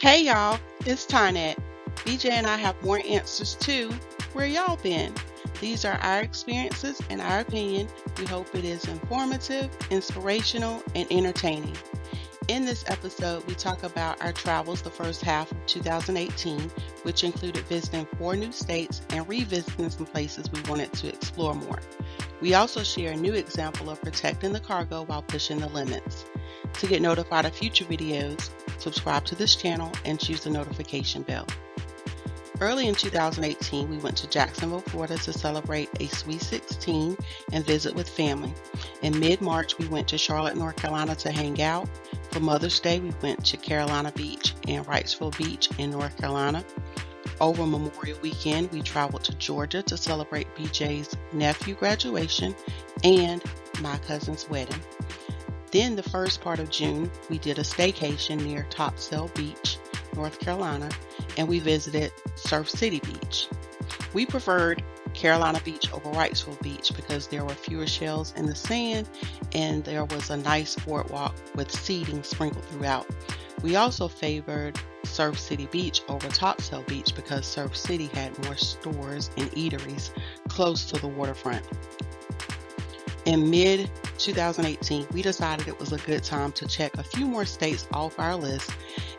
Hey y'all, it's Tynette. BJ and I have more answers too. Where y'all been? These are our experiences and our opinion. We hope it is informative, inspirational, and entertaining. In this episode, we talk about our travels the first half of 2018, which included visiting 4 new states and revisiting some places we wanted to explore more. We also share a new example of protecting the cargo while pushing the limits. To get notified of future videos, subscribe to this channel and choose the notification bell. Early in 2018, we went to Jacksonville, Florida to celebrate a Sweet 16 and visit with family. In mid-March, we went to Charlotte, North Carolina to hang out. For Mother's Day, we went to Carolina Beach and Wrightsville Beach in North Carolina. Over Memorial Weekend, we traveled to Georgia to celebrate BJ's nephew graduation and my cousin's wedding. Then the first part of June, we did a staycation near Topsail Beach, North Carolina, and we visited Surf City Beach. We preferred Carolina Beach over Wrightsville Beach because there were fewer shells in the sand and there was a nice boardwalk with seating sprinkled throughout. We also favored Surf City Beach over Topsail Beach because Surf City had more stores and eateries close to the waterfront. In mid-2018, we decided it was a good time to check a few more states off our list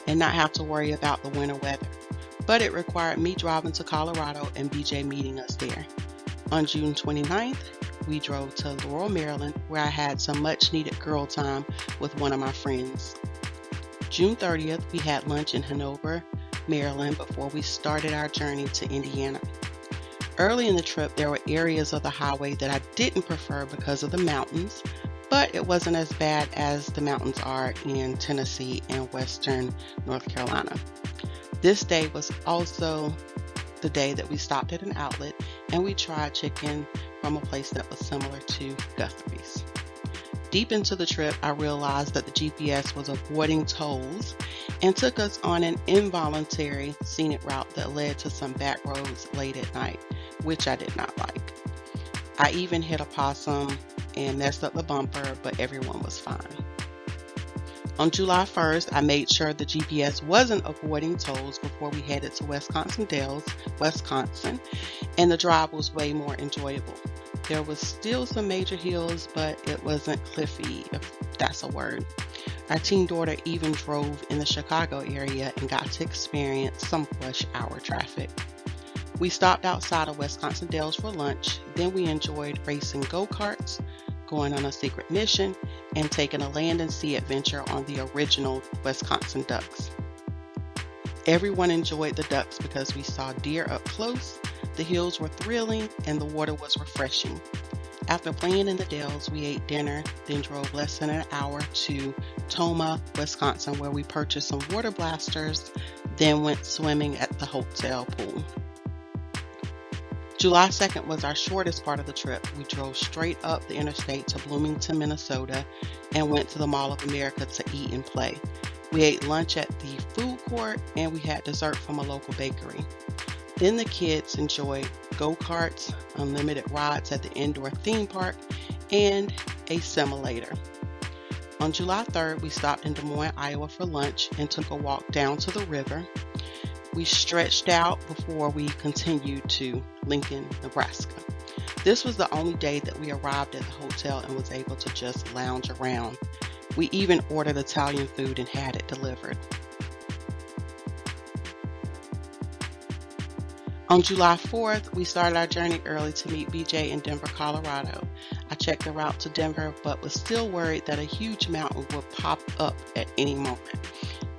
and not have to worry about the winter weather. But it required me driving to Colorado and BJ meeting us there. On June 29th, we drove to Laurel, Maryland, where I had some much-needed girl time with one of my friends. June 30th, we had lunch in Hanover, Maryland, before we started our journey to Indiana. Early in the trip, there were areas of the highway that I didn't prefer because of the mountains, but it wasn't as bad as the mountains are in Tennessee and western North Carolina. This day was also the day that we stopped at an outlet and we tried chicken from a place that was similar to Guthrie's. Deep into the trip, I realized that the GPS was avoiding tolls and took us on an involuntary scenic route that led to some back roads late at night, which I did not like. I even hit a possum and messed up the bumper, but everyone was fine. On July 1st, I made sure the GPS wasn't avoiding tolls before we headed to Wisconsin Dells, Wisconsin, and the drive was way more enjoyable. There was still some major hills, but it wasn't cliffy, if that's a word. Our teen daughter even drove in the Chicago area and got to experience some rush hour traffic. We stopped outside of Wisconsin Dells for lunch, then we enjoyed racing go-karts, going on a secret mission, and taking a land and sea adventure on the original Wisconsin ducks. Everyone enjoyed the ducks because we saw deer up close, the hills were thrilling, and the water was refreshing. After playing in the Dells, we ate dinner, then drove less than an hour to Tomah, Wisconsin, where we purchased some water blasters, then went swimming at the hotel pool. July 2nd was our shortest part of the trip. We drove straight up the interstate to Bloomington, Minnesota, and went to the Mall of America to eat and play. We ate lunch at the food court, and we had dessert from a local bakery. Then the kids enjoyed go-karts, unlimited rides at the indoor theme park, and a simulator. On July 3rd, we stopped in Des Moines, Iowa for lunch and took a walk down to the river. We stretched out before we continued to Lincoln, Nebraska. This was the only day that we arrived at the hotel and was able to just lounge around. We even ordered Italian food and had it delivered. On July 4th, we started our journey early to meet BJ in Denver, Colorado. I checked the route to Denver, but was still worried that a huge mountain would pop up at any moment.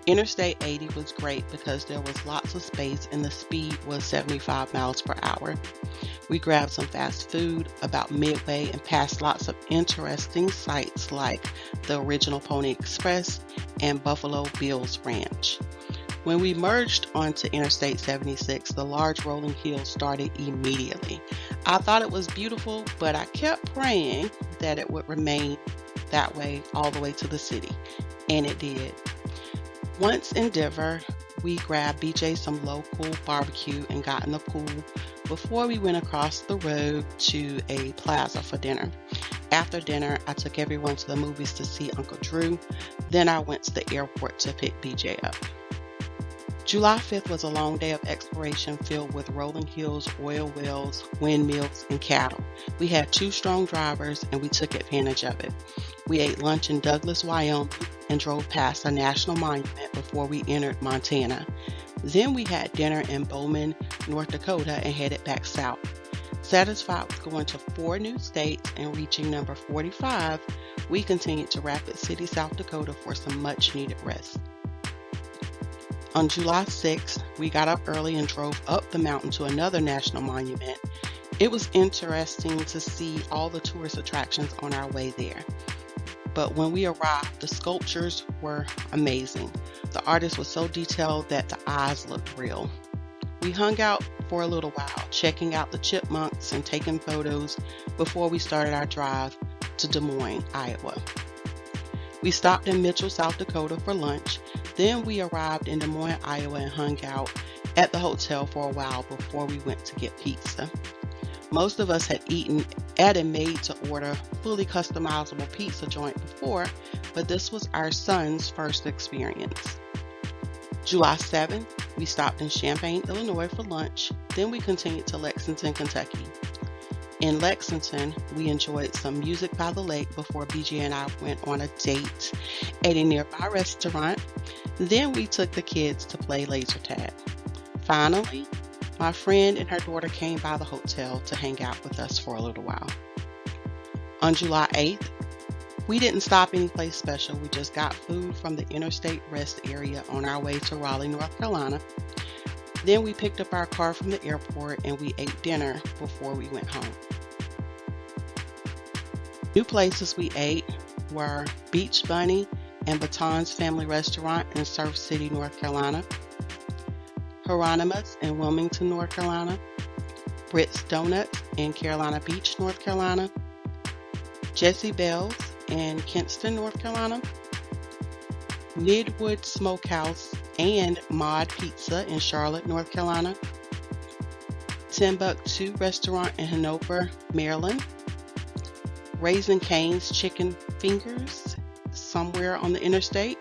Interstate 80 was great because there was lots of space and the speed was 75 miles per hour. We grabbed some fast food about midway and passed lots of interesting sights like the original Pony Express and Buffalo Bill's Ranch. When we merged onto Interstate 76, the large rolling hills started immediately. I thought it was beautiful, but I kept praying that it would remain that way all the way to the city, and it did. Once in Denver, we grabbed BJ some local barbecue and got in the pool before we went across the road to a plaza for dinner. After dinner, I took everyone to the movies to see Uncle Drew. Then I went to the airport to pick BJ up. July 5th was a long day of exploration filled with rolling hills, oil wells, windmills, and cattle. We had two strong drivers and we took advantage of it. We ate lunch in Douglas, Wyoming, and drove past a national monument before we entered Montana. Then we had dinner in Bowman, North Dakota, and headed back south. Satisfied with going to 4 new states and reaching number 45, we continued to Rapid City, South Dakota for some much-needed rest. On July 6th, we got up early and drove up the mountain to another national monument. It was interesting to see all the tourist attractions on our way there. But when we arrived, the sculptures were amazing. The artist was so detailed that the eyes looked real. We hung out for a little while, checking out the chipmunks and taking photos before we started our drive to Des Moines, Iowa. We stopped in Mitchell, South Dakota for lunch. Then we arrived in Des Moines, Iowa and hung out at the hotel for a while before we went to get pizza. Most of us had eaten at a made-to-order, fully customizable pizza joint before, but this was our son's first experience. July 7th, we stopped in Champaign, Illinois for lunch. Then we continued to Lexington, Kentucky. In Lexington, we enjoyed some music by the lake before BJ and I went on a date at a nearby restaurant. Then we took the kids to play laser tag. Finally, my friend and her daughter came by the hotel to hang out with us for a little while. On July 8th, we didn't stop anyplace special. We just got food from the interstate rest area on our way to Raleigh, North Carolina. Then we picked up our car from the airport and we ate dinner before we went home. New places we ate were Beach Bunny and Baton's Family Restaurant in Surf City, North Carolina, Hieronymus in Wilmington, North Carolina, Britt's Donuts in Carolina Beach, North Carolina, Jessie Bell's in Kinston, North Carolina, Midwood Smokehouse and Mod Pizza in Charlotte, North Carolina, Timbuktu Restaurant in Hanover, Maryland, Raising Cane's Chicken Fingers somewhere on the interstate,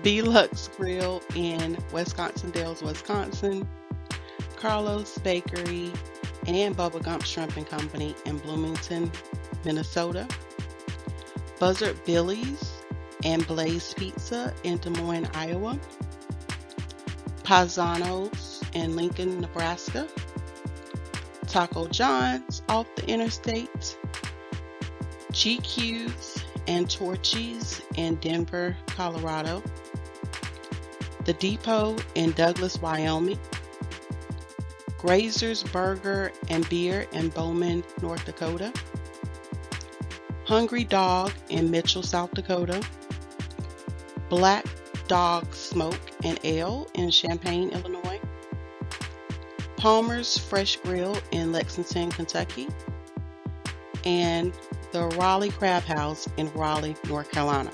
Deluxe Grill in Wisconsin Dells, Wisconsin, Carlos Bakery and Bubba Gump Shrimp and Company in Bloomington, Minnesota, Buzzard Billy's and Blaze Pizza in Des Moines, Iowa, Paisano's in Lincoln, Nebraska, Taco John's off the interstate, GQ's and Torchy's in Denver, Colorado, The Depot in Douglas, Wyoming, Grazer's Burger and Beer in Bowman, North Dakota, Hungry Dog in Mitchell, South Dakota, Black Dog Smoke and Ale in Champaign, Illinois, Palmer's Fresh Grill in Lexington, Kentucky, and the Raleigh Crab House in Raleigh, North Carolina.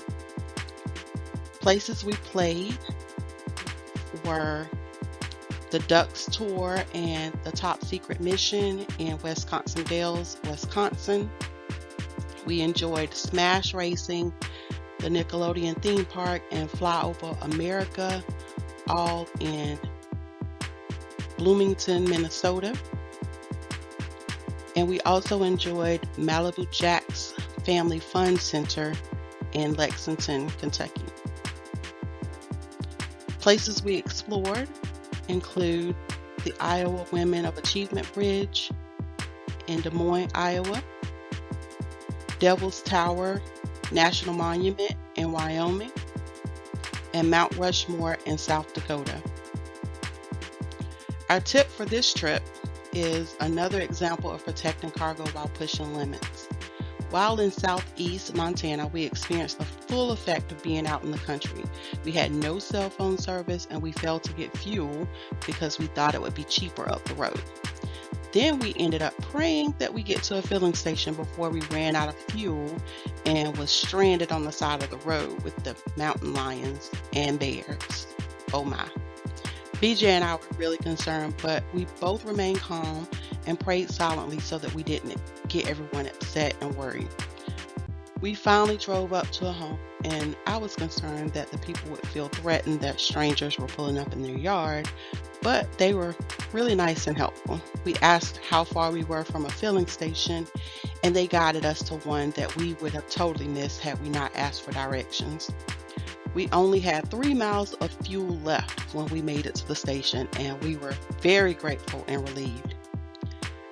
Places we played were the Ducks Tour and the Top Secret Mission in Wisconsin Dells, Wisconsin. We enjoyed Smash Racing, the Nickelodeon theme park, and Flyover America, all in Bloomington, Minnesota. And we also enjoyed Malibu Jack's Family Fun Center in Lexington, Kentucky. Places we explored include the Iowa Women of Achievement Bridge in Des Moines, Iowa, Devil's Tower National Monument in Wyoming, and Mount Rushmore in South Dakota. Our tip for this trip is another example of protecting cargo while pushing limits. While in southeast Montana, we experienced the full effect of being out in the country. We had no cell phone service and we failed to get fuel because we thought it would be cheaper up the road. Then we ended up praying that we get to a filling station before we ran out of fuel and was stranded on the side of the road with the mountain lions and bears. Oh my. BJ and I were really concerned, but we both remained calm and prayed silently so that we didn't get everyone upset and worried. We finally drove up to a home and I was concerned that the people would feel threatened that strangers were pulling up in their yard, but they were really nice and helpful. We asked how far we were from a filling station, and they guided us to one that we would have totally missed had we not asked for directions. We only had 3 miles of fuel left when we made it to the station, and we were very grateful and relieved.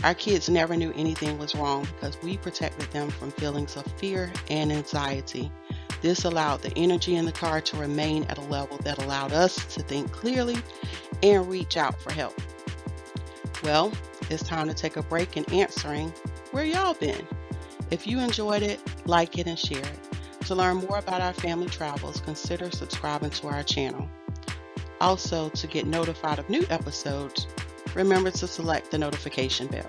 Our kids never knew anything was wrong because we protected them from feelings of fear and anxiety. This allowed the energy in the car to remain at a level that allowed us to think clearly and reach out for help. Well, it's time to take a break in answering where y'all been. If you enjoyed it, like it and share it. To learn more about our family travels, consider subscribing to our channel. Also, to get notified of new episodes, remember to select the notification bell.